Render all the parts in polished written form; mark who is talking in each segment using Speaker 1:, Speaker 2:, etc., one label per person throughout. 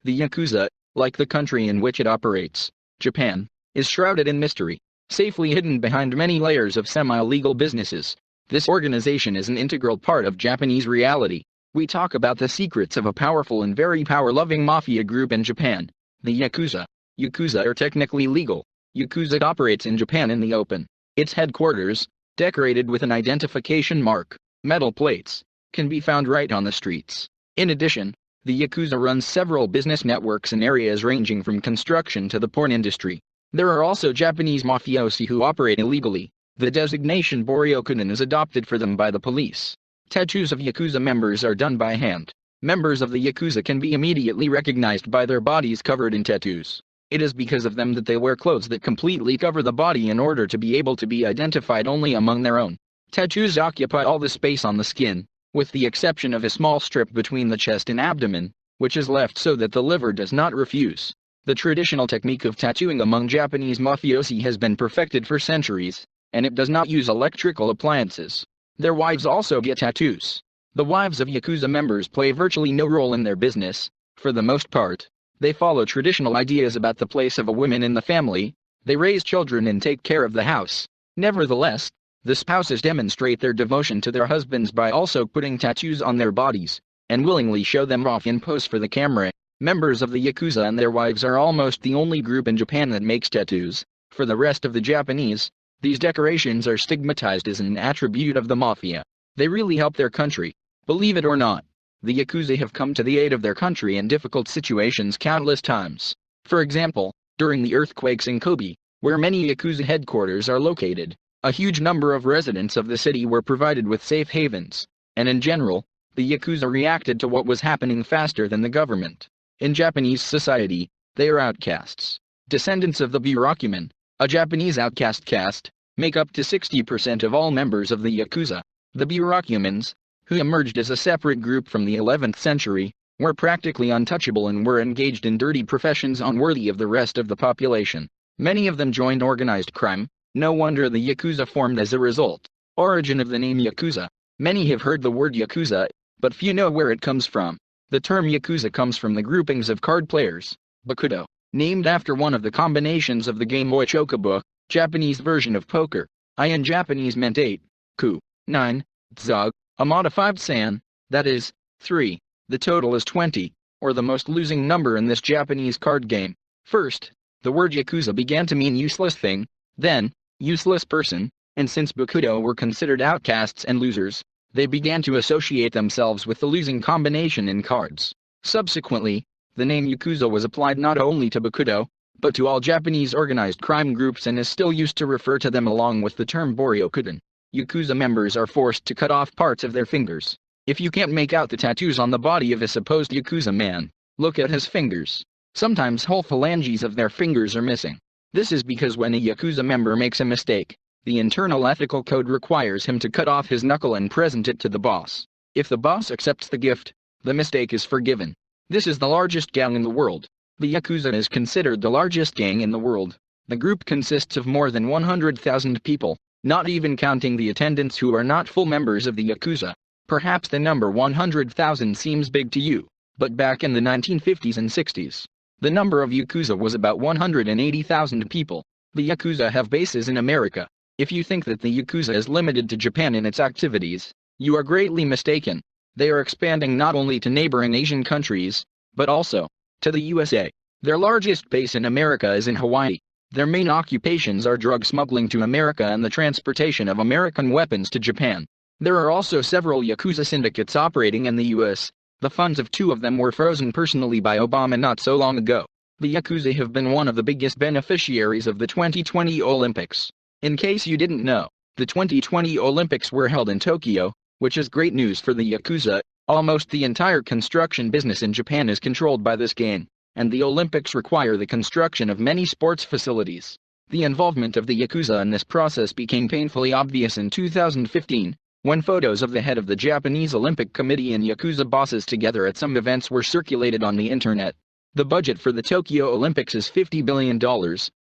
Speaker 1: The Yakuza, like the country in which it operates, Japan, is shrouded in mystery, safely hidden behind many layers of semi-legal businesses. This organization is an integral part of Japanese reality. We talk about the secrets of a powerful and very power-loving mafia group in Japan, the Yakuza. Yakuza are technically legal. Yakuza operates in Japan in the open. Its headquarters, decorated with an identification mark, metal plates, can be found right on the streets. In addition, the Yakuza runs several business networks in areas ranging from construction to the porn industry. There are also Japanese mafiosi who operate illegally. The designation Boryokunin is adopted for them by the police. Tattoos of Yakuza members are done by hand. Members of the Yakuza can be immediately recognized by their bodies covered in tattoos. It is because of them that they wear clothes that completely cover the body in order to be able to be identified only among their own. Tattoos occupy all the space on the skin, with the exception of a small strip between the chest and abdomen, which is left so that the liver does not refuse. The traditional technique of tattooing among Japanese mafiosi has been perfected for centuries, and it does not use electrical appliances. Their wives also get tattoos. The wives of Yakuza members play virtually no role in their business. For the most part, they follow traditional ideas about the place of a woman in the family. They raise children and take care of the house. Nevertheless, the spouses demonstrate their devotion to their husbands by also putting tattoos on their bodies, and willingly show them off in pose for the camera. Members of the Yakuza and their wives are almost the only group in Japan that makes tattoos. For the rest of the Japanese, these decorations are stigmatized as an attribute of the mafia. They really help their country. Believe it or not, the Yakuza have come to the aid of their country in difficult situations countless times. For example, during the earthquakes in Kobe, where many Yakuza headquarters are located, a huge number of residents of the city were provided with safe havens, and in general, the Yakuza reacted to what was happening faster than the government. In Japanese society, they are outcasts. Descendants of the Burakumin, a Japanese outcast caste, make up to 60% of all members of the Yakuza. The Burakumins, who emerged as a separate group from the 11th century, were practically untouchable and were engaged in dirty professions unworthy of the rest of the population. Many of them joined organized crime. No wonder the Yakuza formed as a result. Origin of the name Yakuza. Many have heard the word Yakuza, but few know where it comes from. The term Yakuza comes from the groupings of card players, Bakudo, named after one of the combinations of the Game Boy Chocobo, Japanese version of poker. I in Japanese meant 8, ku, 9, zog, a modified san, that is, 3. The total is 20, or the most losing number in this Japanese card game. First, the word Yakuza began to mean useless thing, then, useless person, and since Bakudo were considered outcasts and losers, they began to associate themselves with the losing combination in cards. Subsequently, the name Yakuza was applied not only to Bakudo, but to all Japanese organized crime groups and is still used to refer to them along with the term Boryokudan. Yakuza members are forced to cut off parts of their fingers. If you can't make out the tattoos on the body of a supposed Yakuza man, look at his fingers. Sometimes whole phalanges of their fingers are missing. This is because when a Yakuza member makes a mistake, the internal ethical code requires him to cut off his knuckle and present it to the boss. If the boss accepts the gift, the mistake is forgiven. This is the largest gang in the world. The Yakuza is considered the largest gang in the world. The group consists of more than 100,000 people, not even counting the attendants who are not full members of the Yakuza. Perhaps the number 100,000 seems big to you, but back in the 1950s and 60s, the number of Yakuza was about 180,000 people. The Yakuza have bases in America. If you think that the Yakuza is limited to Japan in its activities, you are greatly mistaken. They are expanding not only to neighboring Asian countries, but also to the USA. Their largest base in America is in Hawaii. Their main occupations are drug smuggling to America and the transportation of American weapons to Japan. There are also several Yakuza syndicates operating in the US. The funds of 2 of them were frozen personally by Obama not so long ago. The Yakuza have been one of the biggest beneficiaries of the 2020 Olympics. In case you didn't know, the 2020 Olympics were held in Tokyo, which is great news for the Yakuza. Almost the entire construction business in Japan is controlled by this gang, and the Olympics require the construction of many sports facilities. The involvement of the Yakuza in this process became painfully obvious in 2015, when photos of the head of the Japanese Olympic Committee and Yakuza bosses together at some events were circulated on the internet. The budget for the Tokyo Olympics is $50 billion.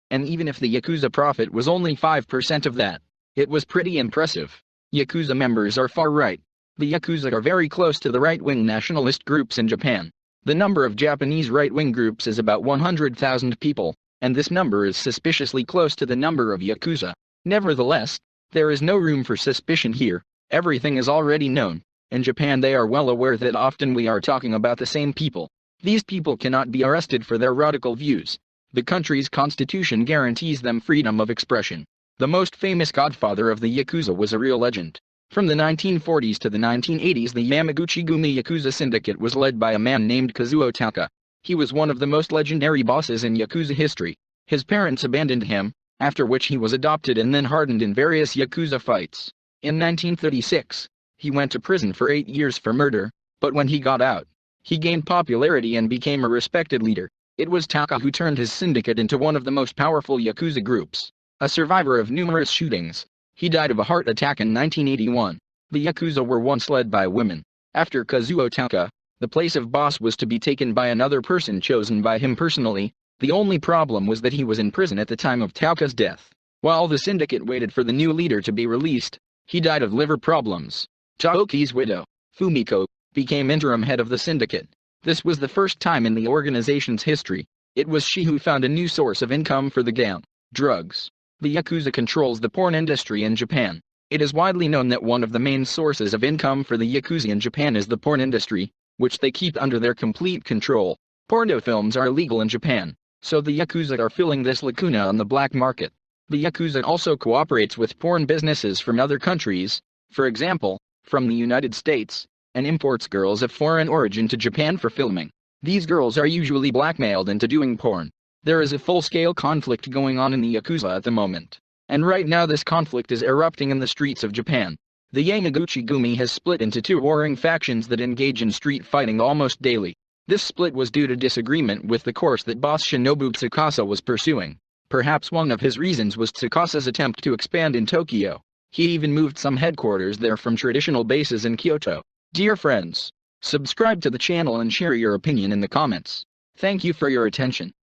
Speaker 1: And even if the Yakuza profit was only 5% of that, it was pretty impressive. Yakuza members are far right. The Yakuza are very close to the right-wing nationalist groups in Japan. The number of Japanese right-wing groups is about 100,000 people, and this number is suspiciously close to the number of Yakuza. Nevertheless, there is no room for suspicion here. Everything is already known. In Japan they are well aware that often we are talking about the same people. These people cannot be arrested for their radical views. The country's constitution guarantees them freedom of expression. The most famous godfather of the Yakuza was a real legend. From the 1940s to the 1980s, the Yamaguchi-gumi Yakuza syndicate was led by a man named Kazuo Taka. He was one of the most legendary bosses in Yakuza history. His parents abandoned him, after which he was adopted and then hardened in various Yakuza fights. In 1936, he went to prison for 8 years for murder, but when he got out, he gained popularity and became a respected leader. It was Taka who turned his syndicate into one of the most powerful Yakuza groups. A survivor of numerous shootings, he died of a heart attack in 1981. The Yakuza were once led by women. After Kazuo Taka, the place of boss was to be taken by another person chosen by him personally. The only problem was that he was in prison at the time of Taka's death. While the syndicate waited for the new leader to be released, he died of liver problems. Taoki's widow, Fumiko, became interim head of the syndicate. This was the first time in the organization's history. It was she who found a new source of income for the gang: drugs. The Yakuza controls the porn industry in Japan. It is widely known that one of the main sources of income for the Yakuza in Japan is the porn industry, which they keep under their complete control. Porno films are illegal in Japan, so the Yakuza are filling this lacuna on the black market. The Yakuza also cooperates with porn businesses from other countries, for example, from the United States, and imports girls of foreign origin to Japan for filming. These girls are usually blackmailed into doing porn. There is a full-scale conflict going on in the Yakuza at the moment. And right now this conflict is erupting in the streets of Japan. The Yamaguchi-gumi has split into two warring factions that engage in street fighting almost daily. This split was due to disagreement with the course that boss Shinobu Tsukasa was pursuing. Perhaps one of his reasons was Tsukasa's attempt to expand in Tokyo. He even moved some headquarters there from traditional bases in Kyoto. Dear friends, subscribe to the channel and share your opinion in the comments. Thank you for your attention.